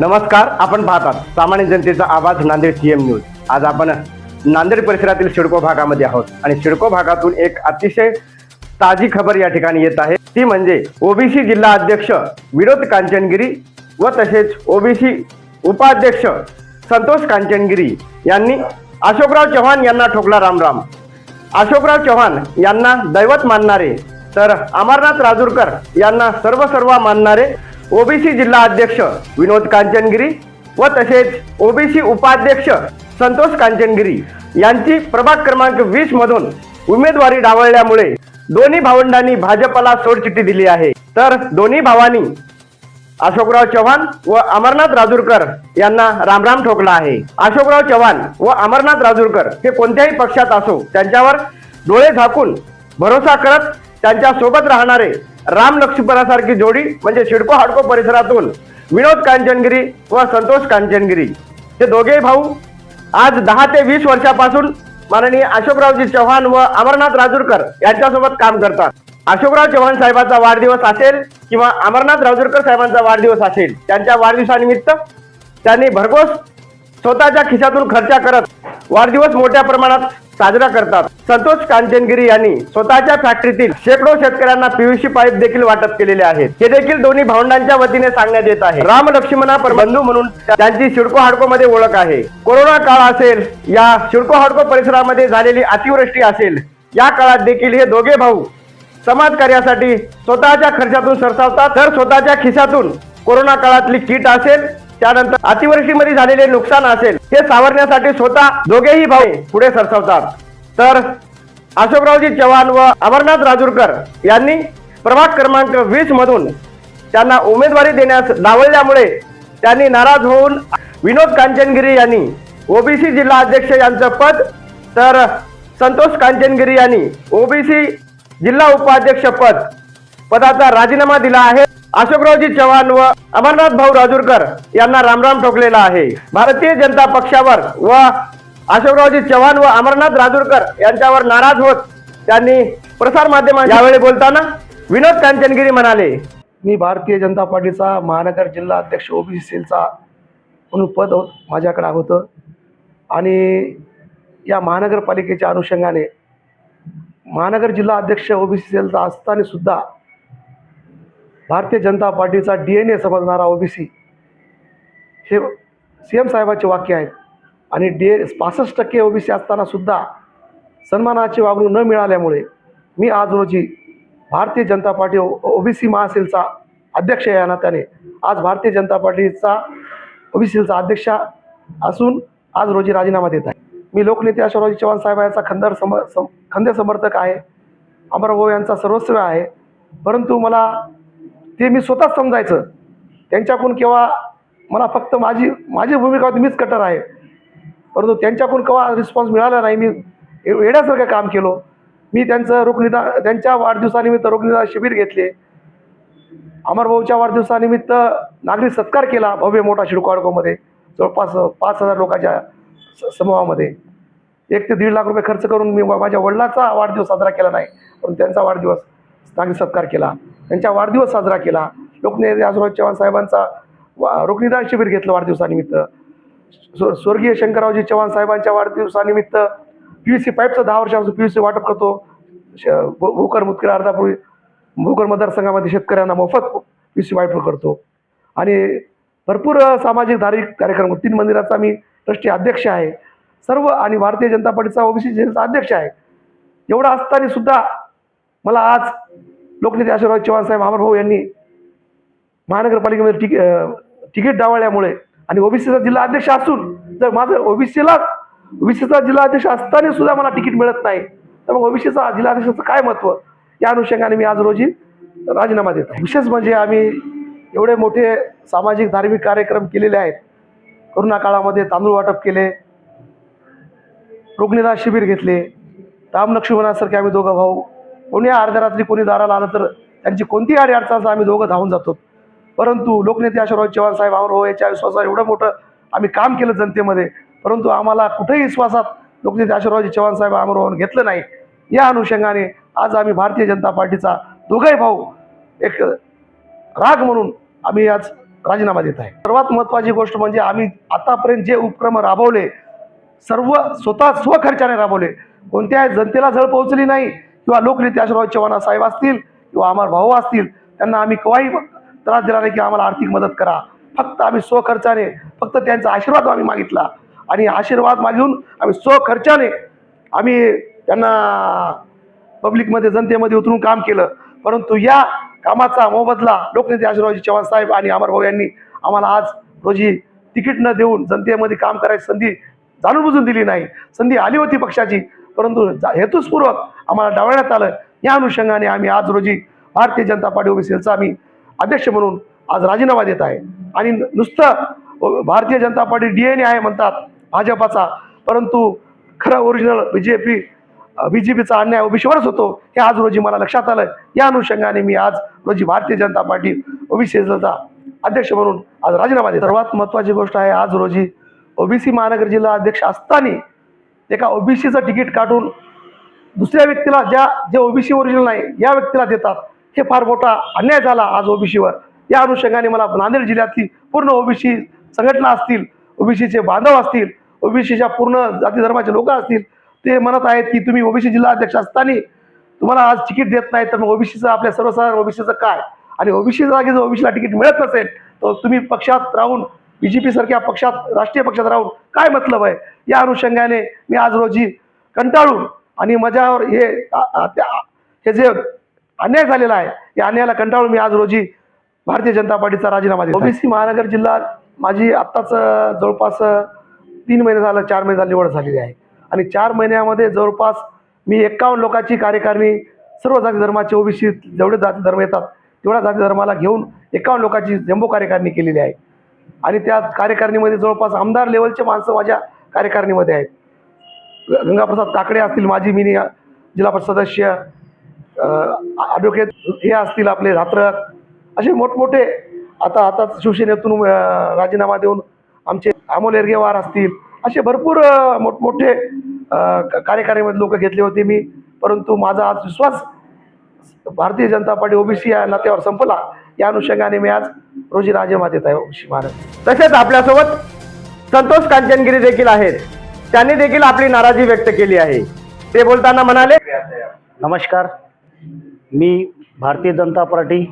नमस्कार, आपण पाहतात सामान्य जनतेचा आवाज नांदेड सीएम न्यूज। आज आपण नांदेड परिसरातील सिडको भागामध्ये आहोत आणि सिडको भागातून एक अतिशय ताजी खबर या ठिकाणी येत आहे। ती म्हणजे ओबीसी जिल्हा अध्यक्ष विनोद कांचनगिरी व तसेच ओबीसी उपाध्यक्ष संतोष कांचनगिरी यांनी अशोकराव चव्हाण यांना ठोकला रामराम। अशोकराव चव्हाण यांना दैवत मानणारे तर अमरनाथ राजूरकर यांना सर्व मानणारे ओबीसी जिल्हा अध्यक्ष विनोद कांचनगिरी व तसेच ओबीसी उपाध्यक्ष संतोष कांचनगिरी यांची प्रभाग क्रमांक 20 मधून उमेदवारी डावलल्यामुळे दोन्ही भावंडांनी भाजपला सोडचिठ्ठी दिली आहे। तर दोन्ही भावांनी अशोकराव चव्हाण व अमरनाथ राजूरकर यांना रामराम ठोकला आहे। अशोकराव चव्हाण व अमरनाथ राजूरकर हे कोणत्याही पक्षात असो त्यांच्यावर डोळे झाकून भरोसा करत त्यांच्या सोबत राहणारे राम लक्ष्मणासारखी जोडी म्हणजे सिडको हाडको परिसरातून विनोद कांचनगिरी व संतोष कांचनगिरी हे दोघे भाऊ आज 10 ते 20 वर्षापासून माननीय अशोकरावजी चव्हाण व अमरनाथ राजूरकर यांच्यासोबत काम करतात। अशोकराव चव्हाण साहेबांचा वाढदिवस असेल किंवा अमरनाथ राजूरकर साहेबांचा वाढदिवस असेल, त्यांच्या वाढदिवसानिमित्त त्यांनी भरघोस स्वतःच्या खिशातून खर्च करत वाढदिवस मोठ्या प्रमाणात साजरा करतात। संतोष कांचनगिरी यांनी स्वतःच्या फॅक्टरीतील शेकडो शेतकऱ्यांना पीव्हीसी पाईप देखील वाटप केलेले आहेत। हे देखील दोन्ही भावंडांच्या वतीने सांगण्यात येत आहे। राम लक्ष्मणा बंधू म्हणून त्यांची सिडको हाडको मध्ये ओळख आहे। कोरोना काळ असेल, या सिडको हाडको परिसरामध्ये झालेली अतिवृष्टी असेल, या काळात देखील हे दोघे भाऊ समाज कार्यासाठी स्वतःच्या खर्चातून सरसावतात। तर स्वतःच्या खिशातून कोरोना काळातली किट असेल, त्यानंतर अतिवृष्टीमध्ये झालेले नुकसान असेल, हे सावरण्यासाठी स्वतः दोघेही भाऊ पुढे सरसावतात। तर अशोकरावजी चव्हाण व अमरनाथ राजूरकर यांनी प्रभाग क्रमांक 20 मधून त्यांना उमेदवारी देण्यास डावलल्यामुळे त्यांनी नाराज होऊन विनोद कांचनगिरी यांनी ओबीसी जिल्हा अध्यक्ष यांचं पद तर संतोष कांचनगिरी यांनी ओबीसी जिल्हा उपाध्यक्ष पदाचा राजीनामा दिला आहे। अशोकरावजी चव्हाण व अमरनाथ भाऊ राजूरकर यांना रामराम ठोकलेला आहे। भारतीय जनता पक्षावर व अशोकरावजी चव्हाण व अमरनाथ राजूरकर यांच्यावर नाराज होत त्यांनी प्रसार माध्यमांच्या यावेळी बोलताना विनोद कांचनगिरी म्हणाले, मी भारतीय जनता पार्टीचा महानगर जिल्हा अध्यक्ष ओबीसी सेलचा म्हणून पद माझ्याकडे होतं आणि या महानगरपालिकेच्या अनुषंगाने महानगर जिल्हा अध्यक्ष ओबीसी सेलचा असताना सुद्धा भारतीय जनता पार्टीचा DNA समजणारा ओबीसी हे सीएम साहेबांचे वाक्य आहेत आणि 65% ओबीसी असताना सुद्धा सन्मानाची वागणूक न मिळाल्यामुळे मी आज रोजी भारतीय जनता पार्टी ओबीसी महासेलचा अध्यक्ष या नात्याने आज भारतीय जनता पार्टीचा ओबीसी सेलचा अध्यक्ष असून आज रोजी राजीनामा देत आहे। मी लोकनेते अशोकरावजी चव्हाण साहेब यांचा खंदे समर्थक आहे, अमरभाऊ यांचा सर्वस्व आहे, परंतु मला ते मी स्वतःच समजायचं त्यांच्याकडून केव्हा मला फक्त माझी भूमिका होती, मीच कटर आहे, परंतु त्यांच्याकडून केव्हा रिस्पॉन्स मिळाला नाही। मी वेड्यासारखं काम केलो। मी त्यांच्या वाढदिवसानिमित्त रोगनिदान शिबिर घेतले, अमरभाऊच्या वाढदिवसानिमित्त नागरिक सत्कार केला भव्य मोठा सिडको हाडकोमध्ये जवळपास 5000 लोकांच्या समूहामध्ये 1 ते 1.5 लाख रुपये खर्च करून मी माझ्या वडिलांचा वाढदिवस साजरा केला नाही, पण त्यांचा वाढदिवस नागरिक सत्कार केला, त्यांचा वाढदिवस साजरा केला। लोकनेते अशोकराव चव्हाण साहेबांचा रोगनिदान शिबिर घेतलं वाढदिवसानिमित्त। स्वर्गीय शंकररावजी चव्हाण साहेबांच्या वाढदिवसानिमित्त पीव्हीसी पाईपचं 10 वर्षापासून पीव्हीसी वाटप करतो। भूकर मुतखेड अर्धापूर भूकर मतदारसंघामध्ये शेतकऱ्यांना मोफत पीव्हीसी वाटप करतो आणि भरपूर सामाजिक धार्मिक कार्यक्रम 3 मंदिराचा मी ट्रस्टी अध्यक्ष आहे सर्व आणि भारतीय जनता पार्टीचा ओबीसी सेलचा अध्यक्ष आहे। एवढा असताना सुद्धा मला आज लोकनेते अशोकराव चव्हाण साहेब अमरभाऊ यांनी महानगरपालिकेमध्ये तिकीट डावळल्यामुळे आणि ओबीसीचा जिल्हा अध्यक्ष असून जर माझं ओबीसीचा जिल्हा अध्यक्ष असताना सुद्धा मला तिकीट मिळत नाही, तर मग ओबीसीचा जिल्हा अध्यक्षाचं काय महत्त्व, या अनुषंगाने मी आज रोजी राजीनामा देत आहे। विशेष म्हणजे आम्ही एवढे मोठे सामाजिक धार्मिक कार्यक्रम केलेले आहेत। कोरोना काळामध्ये तांदूळ वाटप केले, रोगनिदान शिबिर घेतले, राम लक्ष्मणासारखे आम्ही दोघं भाऊ कोणी अर्ध्या रात्री कोणी दाराला आलं तर त्यांची कोणतीही अडचण आम्ही दोघं धावून जातो, परंतु लोकनेते अशोकराव चव्हाण साहेब अमरभाऊ याच्या विश्वासावर एवढं मोठं आम्ही काम केलं जनतेमध्ये, परंतु आम्हाला कुठेही विश्वासात लोकनेते अशोकरावजी चव्हाण साहेब अमरभाऊन घेतलं नाही। या अनुषंगाने आज आम्ही भारतीय जनता पार्टीचा दोघंही भाऊ एक राग म्हणून आम्ही आज राजीनामा देत आहे. सर्वात महत्त्वाची गोष्ट म्हणजे आम्ही आतापर्यंत जे उपक्रम राबवले सर्व स्वतः स्वखर्चाने राबवले. कोणत्याही जनतेला झळ पोहोचली नाही किंवा लोकनेते आशीर्वाद चव्हाण साहेब असतील किंवा आम्हाला भाऊ असतील त्यांना आम्ही केव्हाही त्रास दिला नाही की आम्हाला आर्थिक मदत करा. फक्त आम्ही स्वखर्चाने फक्त त्यांचा आशीर्वाद आम्ही मागितला आणि आशीर्वाद मागून आम्ही स्वखर्चाने आम्ही त्यांना पब्लिकमध्ये जनतेमध्ये उतरून काम केलं. परंतु या कामाचा मोबदला लोकनेते आशीर्वाद चव्हाण साहेब आणि अमर भाऊ यांनी आम्हाला आज रोजी तिकीट न देऊन जनतेमध्ये काम करायची संधी जाणून बुजून दिली नाही. संधी आली होती पक्षाची परंतु हेतुपूर्वक आम्हाला डावलण्यात आलं. या अनुषंगाने आम्ही आज रोजी भारतीय जनता पार्टी ओबीसी सेलचा आम्ही अध्यक्ष म्हणून आज राजीनामा देत आहे. आणि नुसतं भारतीय जनता पार्टी DNA आहे म्हणतात भाजपाचा, परंतु खरं ओरिजिनल बीजेपीचा अन्याय ओबीसीवरच होतो हे आज रोजी मला लक्षात आलं. या अनुषंगाने मी आज रोजी भारतीय जनता पार्टी ओबीसी सेलचा अध्यक्ष म्हणून आज राजीनामा देतो. सर्वात महत्त्वाची गोष्ट आहे आज रोजी ओबीसी महानगर जिल्हा अध्यक्ष असताना एका ओबीसीचं तिकीट काढून दुसऱ्या व्यक्तीला जे ओबीसी ओरिजिनल नाही या व्यक्तीला देतात हे फार मोठा अन्याय झाला आज ओबीसीवर. या अनुषंगाने मला नांदेड जिल्ह्यातली पूर्ण ओबीसी संघटना असतील, ओबीसीचे बांधव असतील, ओबीसीच्या पूर्ण जाती धर्माचे लोक असतील ते म्हणत आहेत की तुम्ही ओबीसी जिल्हा अध्यक्ष असताना तुम्हाला आज तिकीट देत नाही तर मग ओबीसीचं आपल्या सर्वसाधारण ओबीसीचं काय. आणि ओबीसी जागी जर ओबीसीला तिकीट मिळत नसेल तर तुम्ही पक्षात राहून बीजेपी सारख्या पक्षात राष्ट्रीय पक्षात राहून काय मतलब आहे. या अनुषंगाने मी आज रोजी कंटाळून आणि माझ्यावर हे जे अन्याय झालेला आहे या अन्यायाला कंटाळून मी आज रोजी भारतीय जनता पार्टीचा राजीनामा देतो. ओबीसी महानगर जिल्हा माझी आत्ताच जवळपास 3 महिने झालं 4 महिने झाले निवड झालेली आहे. आणि 4 महिन्यामध्ये जवळपास मी 51 लोकांची कार्यकारिणी सर्व जाती धर्माचे ओबीसी जेवढे जाती धर्म येतात तेवढ्या जाती धर्माला घेऊन 51 लोकांची जम्बो कार्यकारिणी केलेली आहे. आणि त्या कार्यकारिणीमध्ये जवळपास आमदार लेवलचे माणसं माझ्या कार्यकारिणीमध्ये आहेत. गंगाप्रसाद काकडे असतील माजी मिनी जिल्हा परिषद सदस्य, ॲडव्होकेट हे असतील आपले रात्रक, असे मोठमोठे आता शिवसेनेतून राजीनामा देऊन आमचे अमोल एरगेवार असतील असे भरपूर मोठमोठे कार्यकारिणीमध्ये लोक घेतले होते मी. परंतु माझा आज विश्वास भारतीय जनता पार्टी ओबीसी या नात्यावर संपला. या अनुषंगाने मी आज रोजी राजीनामा देत आहे ओबीसी महानगर. तसेच आपल्यासोबत संतोष कांचनगिरी देखील आहेत. त्यांनी देखील आपली नाराजी व्यक्त केली आहे. ते बोलताना म्हणाले, नमस्कार, मी भारतीय जनता पार्टी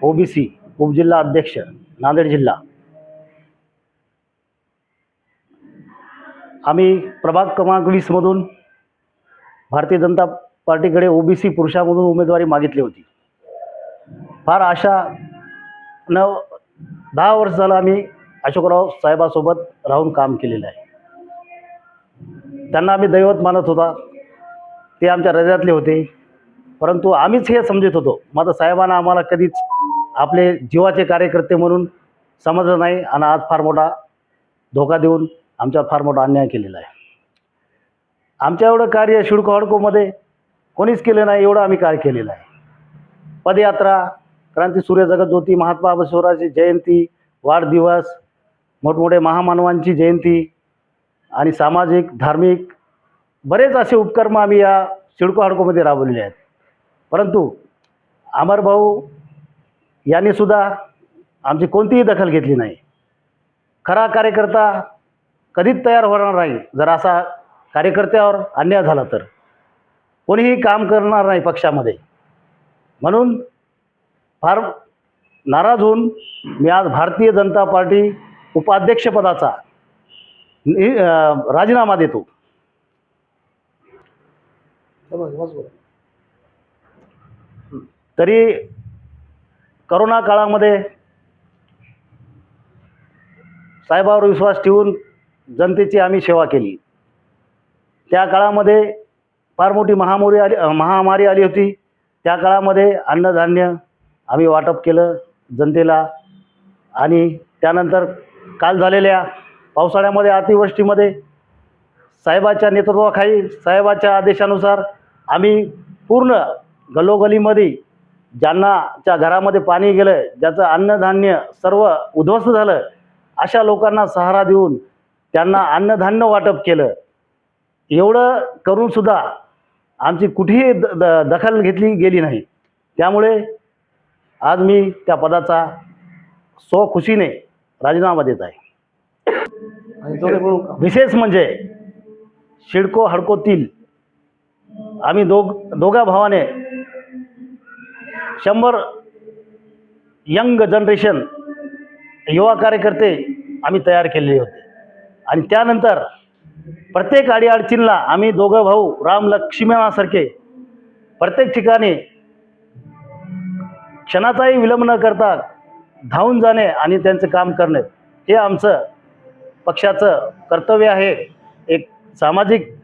ओबीसी उपजिल्हा अध्यक्ष नांदेड जिल्हा. आम्ही प्रभाग क्रमांक 20 मधून भारतीय जनता पार्टीकडे ओबीसी पुरुषामधून उमेदवारी मागितली होती. फार आशा 10 वर्ष झालं आम्ही अशोकराव साहेबासोबत राहून काम केलेलं आहे. त्यांना आम्ही दैवत मानत होता, ते आमच्या हृदयातले होते. परंतु आम्हीच हे समजत होतो, मात्र साहेबांना आम्हाला कधीच आपले जीवाचे कार्यकर्ते म्हणून समजलं नाही आणि आज फार मोठा धोका देऊन आमच्यावर फार मोठा अन्याय केलेला आहे. आमच्या एवढं कार्य शिडको हडकोमध्ये कोणीच केलं नाही, एवढं आम्ही कार्य केलेलं आहे. पदयात्रा, क्रांती सूर्य जगज्योती, महात्मा बसवराजांची जयंती, वाढदिवस, मोठमोठे महामानवांची जयंती आणि सामाजिक धार्मिक बरेच असे उपक्रम आम्ही या शिडको हडकोमध्ये राबवलेले आहेत. परंतु अमरभाऊ यांनीसुद्धा आमची कोणतीही दखल घेतली नाही. खरा कार्यकर्ता कधीच तयार होणार नाही. जर असा कार्यकर्त्यावर अन्याय झाला तर कोणीही काम करणार नाही पक्षामध्ये. म्हणून फार नाराज होऊन मी आज भारतीय जनता पार्टी उपाध्यक्षपदाचा राजीनामा देतो. तरी करोना काळामध्ये साहेबावर विश्वास ठेवून जनतेची आम्ही सेवा केली. त्या काळामध्ये फार मोठी महामारी आली होती. त्या काळामध्ये अन्नधान्य आम्ही वाटप केलं जनतेला. आणि त्यानंतर काल झालेल्या पावसाळ्यामध्ये अतिवृष्टीमध्ये साहेबाच्या नेतृत्वाखाली साहेबाच्या आदेशानुसार आम्ही पूर्ण गल्लोगल्लीमध्ये ज्यांनाच्या घरामध्ये पाणी गेलं, ज्याचं अन्नधान्य सर्व उद्ध्वस्त झालं, अशा लोकांना सहारा देऊन त्यांना अन्नधान्य वाटप केलं. एवढं करूनसुद्धा आमची कुठेही दखल घेतली गेली नाही. त्यामुळे आज मी त्या पदाचा स्वखुशीने राजीनामा देत आहे. आणि दोघे मिळून काम. विशेष म्हणजे शिडको हडकोतील आम्ही दोघा भावाने 100 यंग जनरेशन युवा कार्यकर्ते आम्ही तयार केलेले होते. आणि त्यानंतर प्रत्येक अडीअडचणीला आम्ही दोघं भाऊ राम लक्ष्मणासारखे प्रत्येक ठिकाणी क्षणाचाही विलंब न करता धावून जाणे आणि त्यांचं काम करणे हे आमचं पक्षाचं कर्तव्य आहे, एक सामाजिक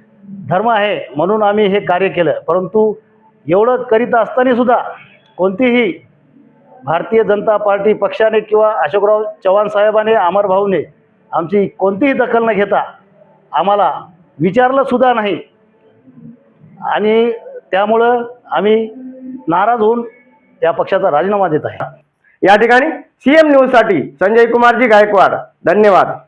धर्म आहे, म्हणून आम्ही हे कार्य केलं. परंतु एवढं करीत असतानासुद्धा कोणतीही भारतीय जनता पार्टी पक्षाने किंवा अशोकराव चव्हाण साहेबांनी अमर भाऊने आमची कोणतीही दखल न घेता आम्हाला विचारलंसुद्धा नाही. आणि त्यामुळं आम्ही नाराज होऊन या पक्षाचा राजीनामा देत आहे. या ठिकाणी सीएम न्यूज साठी संजय कुमारजी गायकवाड. धन्यवाद.